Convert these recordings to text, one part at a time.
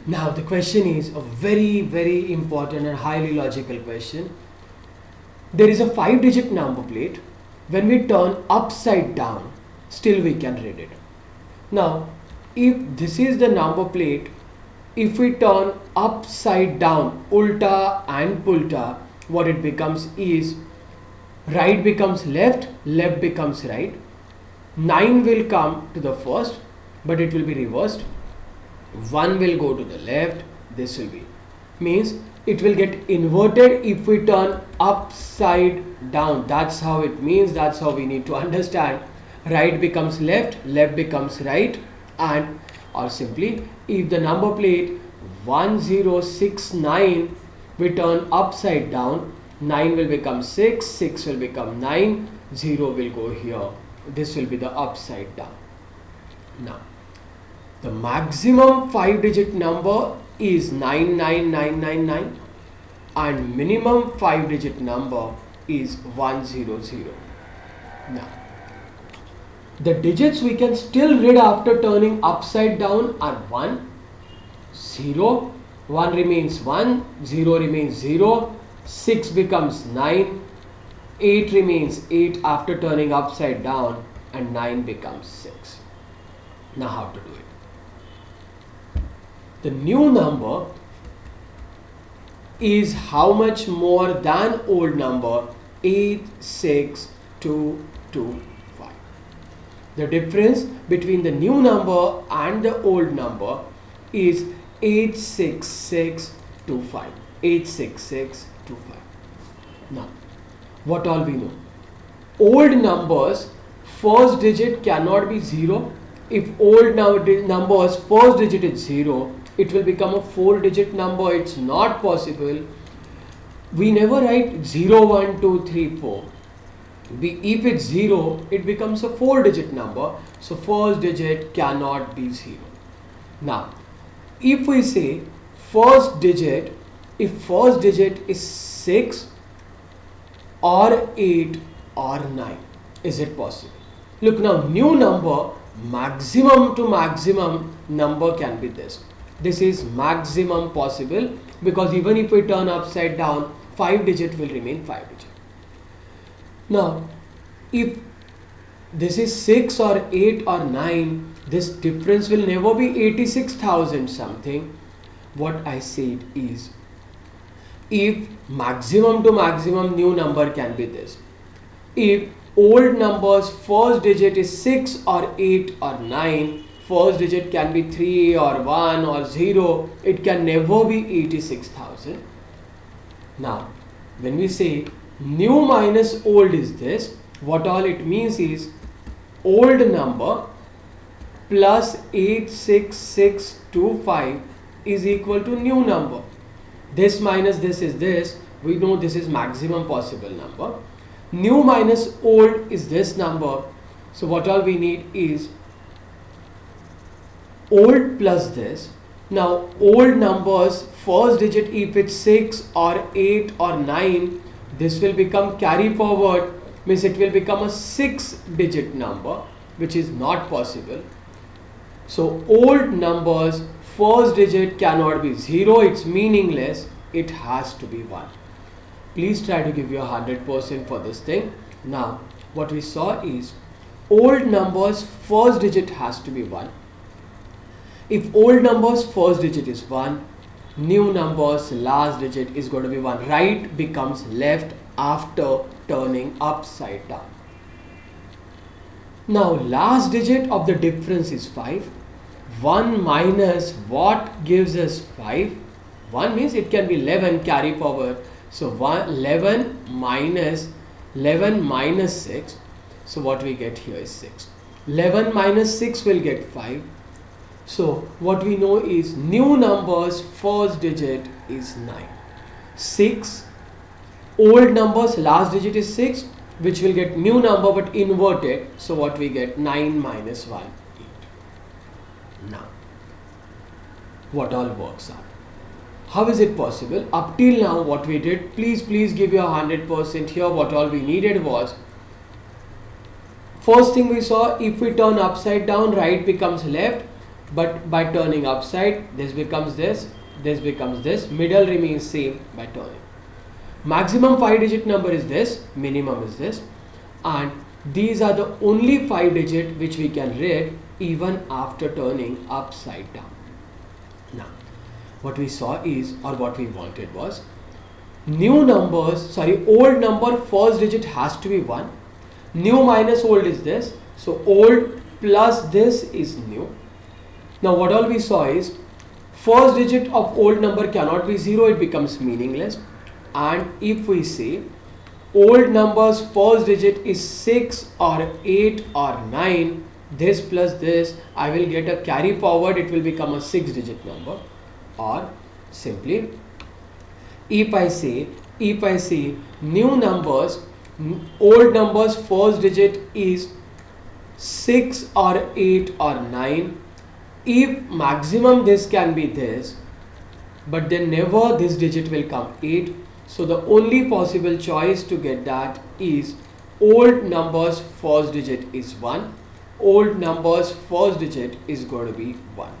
Now the question is a very important and highly logical question. There is a 5-digit number plate. When we turn upside down, still we can read it. Now, if this is the number plate, if we turn upside down, ulta and pulta, what it becomes is right becomes left, left becomes right. 9 will come to the first, but it will be reversed. 1 will go to the left, this will be. Means it will get inverted if we turn upside down. That's how it means, that's how we need to understand. Right becomes left, left becomes right, and or simply if the number plate 1069 we turn upside down, 9 will become 6, 6 will become 9, 0 will go here. This will be the upside down. Now, the maximum 5-digit number is 99999 and minimum 5-digit number is 100. Now, the digits we can still read after turning upside down are 1, 0, 1 remains 1, 0 remains 0, 6 becomes 9, 8 remains 8 after turning upside down, and 9 becomes 6. Now how to do it? The new number is how much more than old number? 86225. The difference between the new number and the old number is 86625. 86625. Now, what all we know? Old numbers, first digit cannot be 0. If old numbers first digit is 0, it will become a 4-digit number. It's not possible. We never write 0, 1, 2, 3, 4. If it's 0, it becomes a 4-digit number. So first digit cannot be 0. Now, if we say first digit, if first digit is 6 or 8 or 9, is it possible? Look now, new number, maximum to maximum number can be this. This is maximum possible because even if we turn upside down, 5-digit will remain 5-digit. Now, if this is 6 or 8 or 9, this difference will never be 86,000 something. What I said is, if maximum to maximum new number can be this. If old numbers first digit is 6 or 8 or 9, first digit can be 3 or 1 or 0, it can never be 86,000. Now, when we say new minus old is this, what all it means is old number plus 86625 is equal to new number. This minus this is this. We know this is maximum possible number. New minus old is this number. So what all we need is old plus this. Now old numbers first digit, if it's 6 or 8 or 9, this will become carry forward, means it will become a 6-digit number, which is not possible. So old numbers first digit cannot be 0, it's meaningless, it has to be 1. Please try to give your 100% for this thing. Now what we saw is old numbers first digit has to be 1. If old numbers first digit is 1, new numbers last digit is going to be 1. Right becomes left after turning upside down. Now last digit of the difference is 5. 1 minus what gives us 5? 1 means it can be 11 carry forward. So 11 minus 6. So what we get here is 6. 11 minus 6 will get 5. So what we know is new numbers first digit is 9. 6. Old numbers last digit is 6, which will get new number but inverted. So what we get? 9 minus 1, 8. Now, what all works out? How is it possible? Up till now what we did, please give your 100% here. What all we needed was, first thing we saw, if we turn upside down, right becomes left, but by turning upside, this becomes this becomes this, middle remains same by turning. Maximum 5 digit number is this, minimum is this, and these are the only 5 digit which we can read even after turning upside down. Now, what we saw is, or what we wanted was, old number first digit has to be 1, new minus old is this, so old plus this is new. Now what all we saw is, first digit of old number cannot be 0, it becomes meaningless. And if we say old number's first digit is 6 or 8 or 9, this plus this, I will get a carry forward, it will become a 6 digit number. Or simply, if I say new numbers, old numbers first digit is 6 or 8 or 9, if maximum this can be this, but then never this digit will come 8. So the only possible choice to get that is old numbers first digit is 1. Old numbers first digit is going to be 1.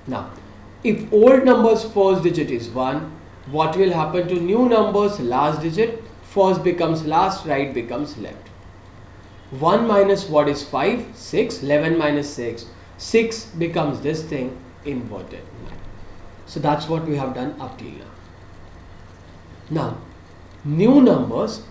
Now, if old numbers first digit is 1, what will happen to new numbers last digit? First becomes last, right becomes left. 1 minus what is 5? 6. 11 minus 6. 6 becomes this thing, inverted. So that's what we have done up till now. Now, new numbers,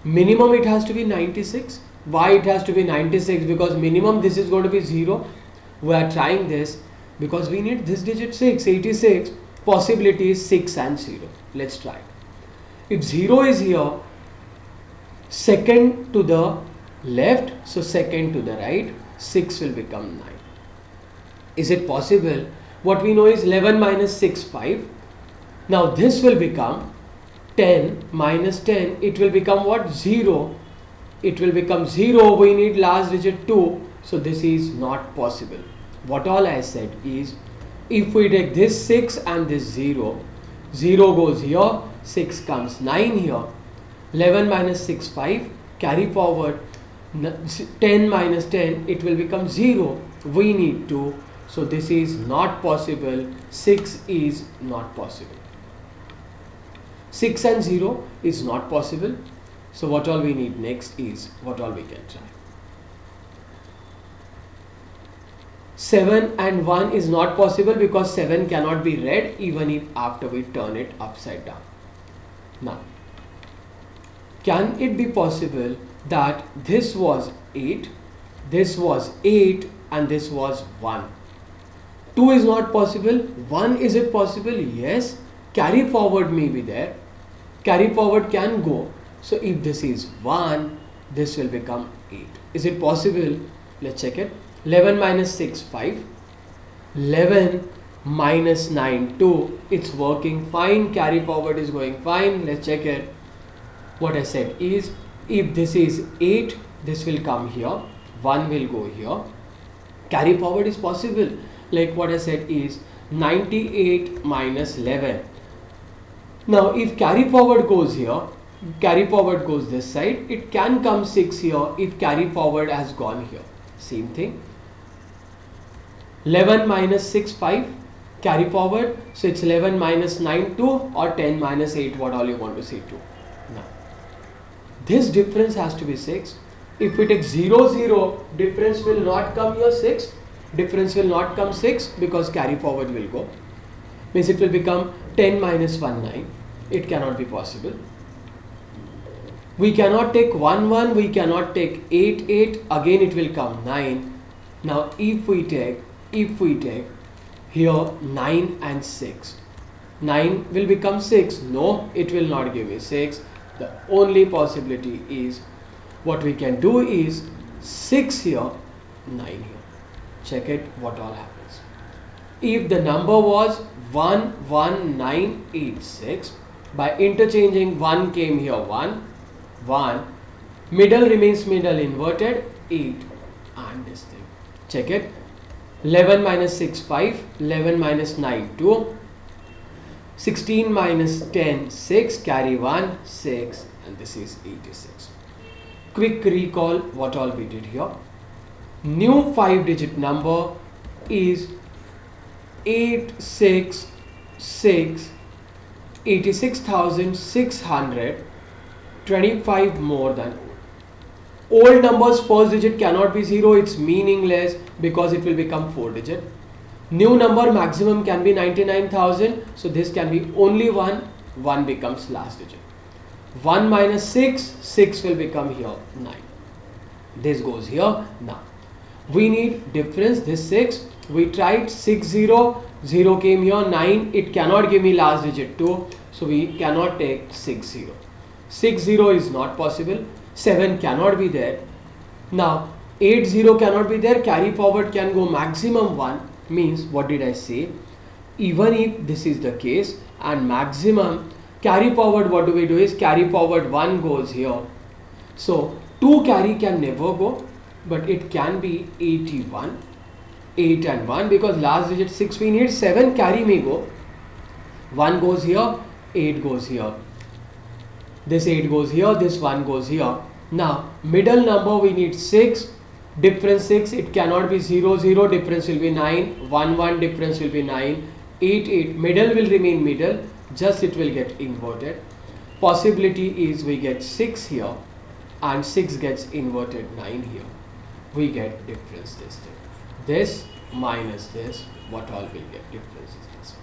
minimum it has to be 96. Why it has to be 96? Because minimum this is going to be 0. We are trying this because we need this digit 6, 86. Possibility is 6 and 0. Let's try. If 0 is here, second to the left, so second to the right, 6 will become 9. Is it possible? What we know is 11 minus 6, 5. Now this will become 10 minus 10, it will become what? 0. It will become 0, we need last digit 2, so this is not possible. What all I said is, if we take this 6 and this 0, 0 goes here, 6 comes 9 here, 11 minus 6, 5, carry forward, 10 minus 10, it will become 0, we need 2, so this is not possible, 6 is not possible. 6 and 0 is not possible, so what all we need next is, what all we can try. 7 and 1 is not possible because 7 cannot be read even if after we turn it upside down. Now, can it be possible that this was 8, this was 8 and this was 1? 2 is not possible, 1 is it possible? Yes, carry forward may be there, carry forward can go, so if this is 1, this will become 8. Is it possible? Let's check it. 11 minus 6, 5. 11 minus 9, 2. It's working fine. Carry forward is going fine. Let's check it. What I said is, if this is 8, this will come here. 1 will go here. Carry forward is possible. Like what I said is 98 minus 11. Now, if carry forward goes here, carry forward goes this side, it can come 6 here if carry forward has gone here. Same thing. 11 minus 6, 5, carry forward, so it's 11 minus 9, 2, or 10 minus 8, what all you want to say 2. Now, this difference has to be 6. If we take 0, 0, difference will not come here 6, difference will not come 6 because carry forward will go. Means it will become 10 minus 1, 9. It cannot be possible. We cannot take 1, 1, we cannot take 8, 8, again it will come 9. Now if we take here 9 and 6, 9 will become 6. No, it will not give me 6. The only possibility is, what we can do is 6 here, 9 here. Check it, what all happens. If the number was 11986, by interchanging 1 came here 1, 1, middle remains middle inverted, 8, and this thing. Check it. 11 minus 6, 5, 11 minus 9, 2, 16 minus 10, 6, carry 1, 6, and this is 86. Quick recall what all we did here. New 5-digit number is 866, 86,625 more than old. Old numbers first digit cannot be 0, it's meaningless because it will become 4-digit. New number maximum can be 99,000, so this can be only 1, 1 becomes last digit. 1 minus 6, 6 will become here 9. This goes here. Now we need difference, this 6, we tried 6 0, 0 came here, 9, it cannot give me last digit 2, so we cannot take 6 0. 6 0 is not possible, 7 cannot be there. Now 8 0 cannot be there, carry forward can go maximum 1, means what did I say? Even if this is the case and maximum carry forward, what do we do is carry forward 1 goes here. So 2 carry can never go, but it can be 81, 8 and 1, because last digit 6 we need, 7 carry may go, 1 goes here, 8 goes here, this 8 goes here, this 1 goes here. Now middle number we need 6, difference 6, it cannot be 0 0, difference will be 9, 1 1, difference will be 9, 8 8, middle will remain middle, just it will get inverted. Possibility is we get 6 here and 6 gets inverted 9 here. We get difference this thing. This minus this, what all will get? Difference is this.